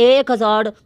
1,000,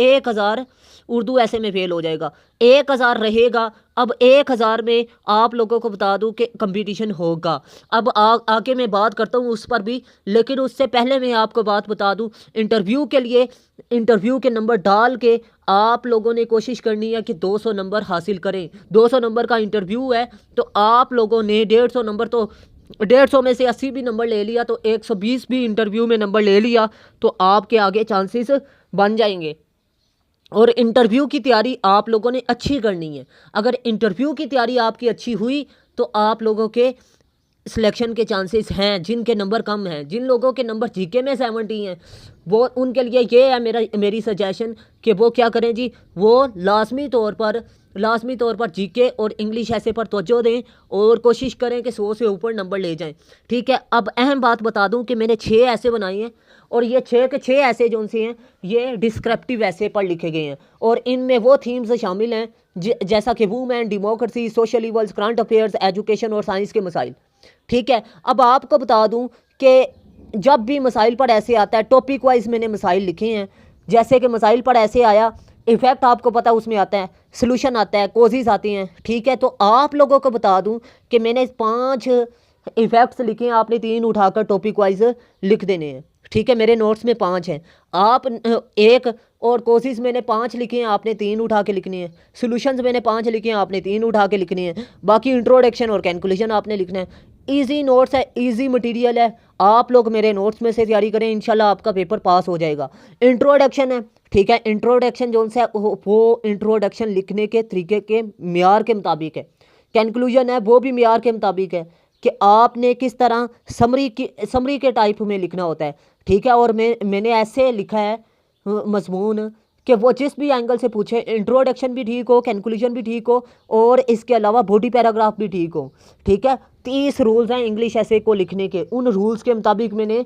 1,000 اردو ایسے میں فیل ہو جائے گا. 1000 رہے گا. اب 1000 میں آپ لوگوں کو بتا دوں کہ کمپٹیشن ہوگا. اب آگے میں بات کرتا ہوں اس پر بھی، لیکن اس سے پہلے میں آپ کو بات بتا دوں، انٹرویو کے لیے انٹرویو کے نمبر ڈال کے آپ لوگوں نے کوشش کرنی ہے کہ 200 نمبر حاصل کریں. 200 نمبر کا انٹرویو ہے تو آپ لوگوں نے 150 نمبر تو 150 میں سے 80 بھی نمبر لے لیا تو 120 بھی انٹرویو میں نمبر لے لیا تو آپ کے آگے چانسز بن جائیں گے. اور انٹرویو کی تیاری آپ لوگوں نے اچھی کرنی ہے. اگر انٹرویو کی تیاری آپ کی اچھی ہوئی تو آپ لوگوں کے سلیکشن کے چانسز ہیں. جن کے نمبر کم ہیں، جن لوگوں کے نمبر جی کے میں 70 ہیں، وہ ان کے لیے یہ ہے میری سجیشن کہ وہ کیا کریں جی، وہ لازمی طور پر جی کے اور انگلش ایسے پر توجہ دیں اور کوشش کریں کہ 100 سے اوپر نمبر لے جائیں. ٹھیک ہے. اب اہم بات بتا دوں کہ میں نے 6 ایسے بنائے ہیں اور یہ 6 کے 6 ایسے جو سے ہیں یہ ڈسکرپٹیو ایسے پر لکھے گئے ہیں اور ان میں وہ تھیمز شامل ہیں جیسا کہ women, democracy, social evils, current affairs, education اور سائنس کے مسائل. ٹھیک ہے. اب آپ کو بتا دوں کہ جب بھی مسائل پر ایسے آتا ہے ٹاپک وائز میں نے مسائل لکھے ہیں. جیسے کہ مسائل پر ایسے آیا، ایفیکٹ آپ کو پتہ اس میں آتا ہے، سلوشن آتا ہے، کوزز آتے ہیں. ٹھیک ہے. تو آپ لوگوں کو بتا دوں کہ میں نے 5 ایفیکٹس لکھے ہیں، آپ نے 3 اٹھا کر ٹاپک وائز لکھ دینے ہیں. ٹھیک ہے. میرے نوٹس میں 5 ہیں. آپ ایک اور کوزز میں نے 5 لکھے ہیں، آپ نے 3 اٹھا کے لکھنے ہیں. سلوشنز میں نے 5 لکھے ہیں، آپ نے 3 اٹھا کے لکھنے ہیں. باقی انٹروڈکشن اور کنکلوژن آپ نے لکھنا ہے. ایزی نوٹس ہے، ایزی مٹیریل ہے. آپ لوگ میرے نوٹس میں سے تیاری کریں، انشاءاللہ آپ کا پیپر پاس ہو جائے گا. انٹروڈکشن ہے. ٹھیک ہے. انٹروڈکشن جو ہے وہ انٹروڈکشن لکھنے کے طریقے کے معیار کے مطابق ہے. کنکلوژن ہے وہ بھی معیار کے مطابق ہے کہ آپ نے کس طرح سمری کے ٹائپ میں لکھنا ہوتا ہے. ٹھیک ہے. اور میں نے ایسے لکھا ہے مضمون کہ وہ جس بھی اینگل سے پوچھے، انٹروڈکشن بھی ٹھیک ہو، کنکلوژن بھی ٹھیک ہو اور اس کے علاوہ باڈی پیراگراف بھی ٹھیک ہو. ٹھیک ہے. 30 رولز ہیں انگلش ایسے کو لکھنے کے. ان رولز کے مطابق میں نے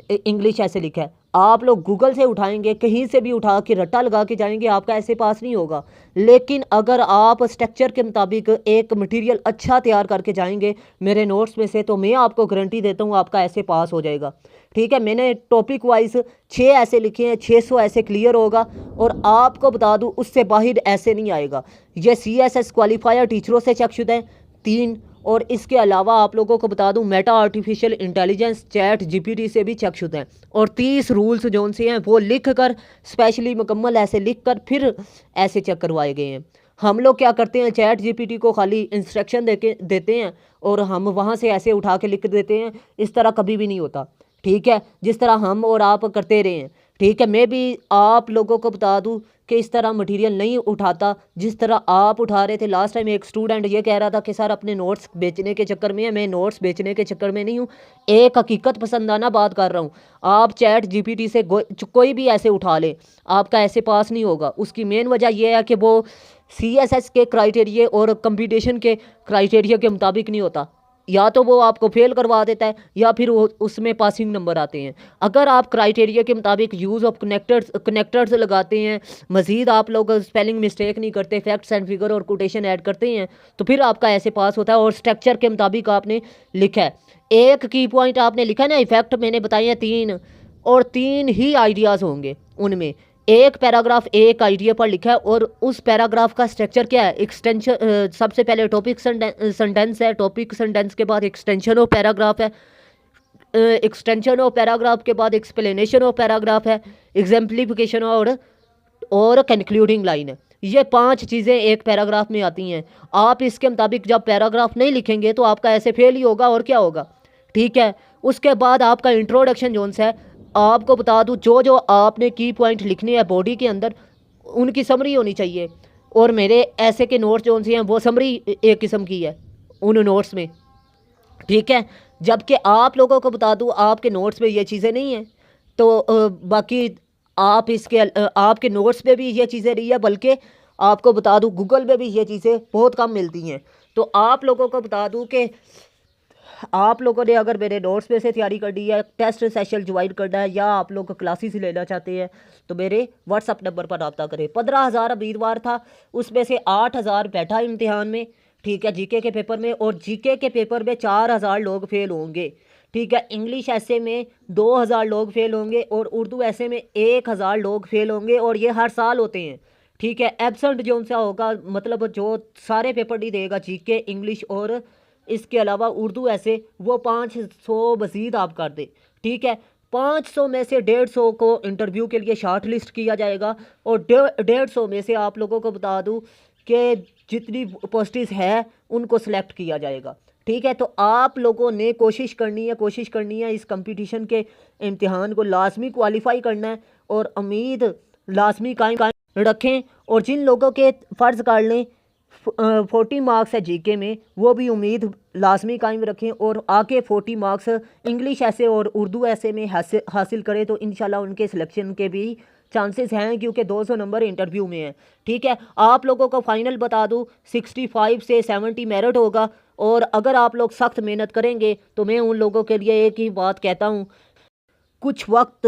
انگلش ایسے لکھا ہے. آپ لوگ گوگل سے اٹھائیں گے، کہیں سے بھی اٹھا کے رٹا لگا کے جائیں گے، آپ کا ایسے پاس نہیں ہوگا. لیکن اگر آپ اسٹرکچر کے مطابق ایک مٹیریل اچھا تیار کر کے جائیں گے میرے نوٹس میں سے، تو میں آپ کو گارنٹی دیتا ہوں آپ کا ایسے پاس ہو جائے گا. ٹھیک ہے. میں نے ٹاپک وائز 6 ایسے لکھے ہیں، 600 ایسے کلیئر ہوگا. اور آپ کو بتا دوں اس سے باہر ایسے نہیں آئے گا. یہ CSS کوالیفائر ٹیچروں سے چیک شدہ ہیں 3، اور اس کے علاوہ آپ لوگوں کو بتا دوں meta artificial intelligence chat GPT سے بھی چیک شدہ ہیں. اور 30 رولز جو ان سے ہیں وہ لکھ کر اسپیشلی مکمل ایسے لکھ کر پھر ایسے چیک کروائے گئے ہیں. ہم لوگ کیا کرتے ہیں، چیٹ GPT کو خالی انسٹرکشن دیتے ہیں اور ہم وہاں سے ایسے اٹھا کے لکھ دیتے ہیں. اس طرح کبھی بھی نہیں ہوتا. ٹھیک ہے. جس طرح ہم اور آپ کرتے رہے ہیں. ٹھیک ہے. میں بھی آپ لوگوں کو بتا دوں کہ اس طرح مٹیریل نہیں اٹھاتا جس طرح آپ اٹھا رہے تھے. لاسٹ ٹائم ایک اسٹوڈنٹ یہ کہہ رہا تھا کہ سر اپنے نوٹس بیچنے کے چکر میں ہے. میں نوٹس بیچنے کے چکر میں نہیں ہوں، ایک حقیقت پسندانہ بات کر رہا ہوں. آپ چیٹ GPT سے کوئی بھی ایسے اٹھا لیں، آپ کا ایسے پاس نہیں ہوگا. اس کی مین وجہ یہ ہے کہ وہ CSS کے کرائٹیریے اور کمپٹیشن کے کرائٹیریا کے مطابق نہیں ہوتا. یا تو وہ آپ کو فیل کروا دیتا ہے یا پھر اس میں پاسنگ نمبر آتے ہیں. اگر آپ کرائٹیریا کے مطابق یوز آف کنیکٹرز لگاتے ہیں، مزید آپ لوگ اسپیلنگ مسٹیک نہیں کرتے، فیکٹس اینڈ فگر اور کوٹیشن ایڈ کرتے ہیں، تو پھر آپ کا ایسے پاس ہوتا ہے. اور اسٹرکچر کے مطابق آپ نے لکھا ہے. ایک کی پوائنٹ آپ نے لکھا ہے نا، ایفیکٹ میں نے بتائی ہیں 3، اور 3 ہی آئیڈیاز ہوں گے. ان میں ایک پیراگراف ایک آئیڈیا پر لکھا ہے اور اس پیراگراف کا سٹرکچر کیا ہے، ایکسٹینشن. سب سے پہلے ٹاپک سنٹینس ہے، ٹاپک سنٹینس کے بعد ایکسٹینشن آف پیراگراف ہے، ایکسٹینشن آف پیراگراف کے بعد ایکسپلینیشن آف پیراگراف ہے، ایگزامپلیفیکیشن اور کنکلوڈنگ لائن ہے. یہ 5 چیزیں ایک پیراگراف میں آتی ہیں. آپ اس کے مطابق جب پیراگراف نہیں لکھیں گے تو آپ کا ایسے فیل ہی ہوگا اور کیا ہوگا. ٹھیک ہے. اس کے بعد آپ کا انٹروڈکشن جونس ہے، آپ کو بتا دوں جو آپ نے کی پوائنٹ لکھنے ہیں باڈی کے اندر ان کی سمری ہونی چاہیے. اور میرے ایسے کے نوٹس جو ہیں وہ سمری ایک قسم کی ہے ان نوٹس میں. ٹھیک ہے. جبکہ آپ لوگوں کو بتا دوں آپ کے نوٹس میں یہ چیزیں نہیں ہیں. تو باقی آپ کے نوٹس میں بھی یہ چیزیں نہیں ہیں، بلکہ آپ کو بتا دوں گوگل میں بھی یہ چیزیں بہت کم ملتی ہیں. تو آپ لوگوں کو بتا دوں کہ آپ لوگوں نے اگر میرے نوٹس میں سے تیاری کرنی ہے، ٹیسٹ سیشن جوائن کرنا ہے یا آپ لوگ کلاسز لینا چاہتے ہیں تو میرے واٹس اپ نمبر پر رابطہ کریں. 15,000 امیدوار تھا، اس میں سے 8,000 بیٹھا امتحان میں. ٹھیک ہے. GK کے پیپر میں، اور GK کے پیپر میں 4,000 لوگ فیل ہوں گے. ٹھیک ہے. انگلش ایسے میں 2,000 لوگ فیل ہوں گے اور اردو ایسے میں 1,000 لوگ فیل ہوں گے. اور یہ ہر سال ہوتے ہیں. ٹھیک ہے، ایبسنٹ جو سا ہوگا مطلب جو سارے پیپر نہیں دے گا جی کے انگلش اور اس کے علاوہ اردو ایسے، وہ 500 مزید آپ کر دیں، ٹھیک ہے۔ 500 میں سے 150 کو انٹرویو کے لیے شارٹ لسٹ کیا جائے گا، اور 150 میں سے آپ لوگوں کو بتا دوں کہ جتنی پوسٹز ہے ان کو سلیکٹ کیا جائے گا، ٹھیک ہے۔ تو آپ لوگوں نے کوشش کرنی ہے اس کمپٹیشن کے امتحان کو لازمی کوالیفائی کرنا ہے، اور امید لازمی قائم رکھیں، اور جن لوگوں کے فرض کر لیں 40 مارکس ہے جی کے میں، وہ بھی امید لازمی قائم رکھیں، اور آگے 40 مارکس انگلش ایسے اور اردو ایسے میں حاصل کریں تو انشاءاللہ ان کے سلیکشن کے بھی چانسز ہیں، کیونکہ 200 نمبر انٹرویو میں ہیں، ٹھیک ہے۔ آپ لوگوں کو فائنل بتا دوں 65 سے 70 میرٹ ہوگا، اور اگر آپ لوگ سخت محنت کریں گے تو میں ان لوگوں کے لیے ایک ہی بات کہتا ہوں، کچھ وقت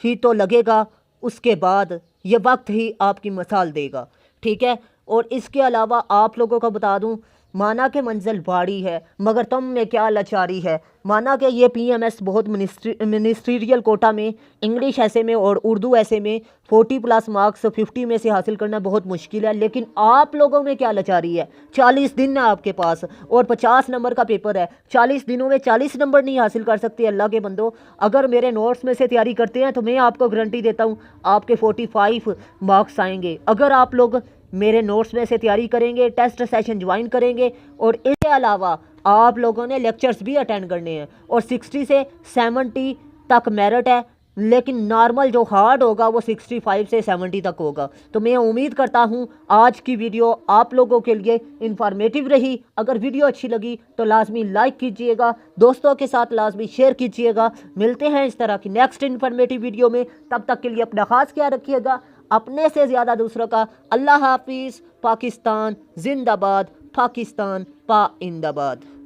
ہی تو لگے گا، اس کے بعد یہ وقت ہی آپ کی مثال دے گا، ٹھیک ہے۔ اور اس کے علاوہ آپ لوگوں کو بتا دوں، مانا کہ منزل بھاری ہے مگر تم میں کیا لاچاری ہے، مانا کہ یہ پی ایم ایس بہت منسٹریل کوٹا میں انگلش ایسے میں اور اردو ایسے میں 40+ مارکس 50 میں سے حاصل کرنا بہت مشکل ہے، لیکن آپ لوگوں میں کیا لاچاری ہے۔ 40 دن ہے آپ کے پاس اور 50 نمبر کا پیپر ہے، 40 دنوں میں 40 نمبر نہیں حاصل کر سکتے اللہ کے بندو۔ اگر میرے نوٹس میں سے تیاری کرتے ہیں تو میں آپ کو گارنٹی دیتا ہوں آپ کے 45 مارکس آئیں گے، اگر آپ لوگ میرے نوٹس میں سے تیاری کریں گے، ٹیسٹ سیشن جوائن کریں گے، اور اس کے علاوہ آپ لوگوں نے لیکچرز بھی اٹینڈ کرنے ہیں، اور 60 سے 70 تک میرٹ ہے، لیکن نارمل جو ہارڈ ہوگا وہ 65 سے 70 تک ہوگا۔ تو میں امید کرتا ہوں آج کی ویڈیو آپ لوگوں کے لیے انفارمیٹیو رہی۔ اگر ویڈیو اچھی لگی تو لازمی لائک کیجئے گا، دوستوں کے ساتھ لازمی شیئر کیجئے گا۔ ملتے ہیں اس طرح کی نیکسٹ انفارمیٹیو ویڈیو میں، تب تک کے لیے اپنا خاص خیال رکھیے گا، اپنے سے زیادہ دوسروں کا۔ اللہ حافظ۔ پاکستان زندہ باد، پاکستان پائندہ باد۔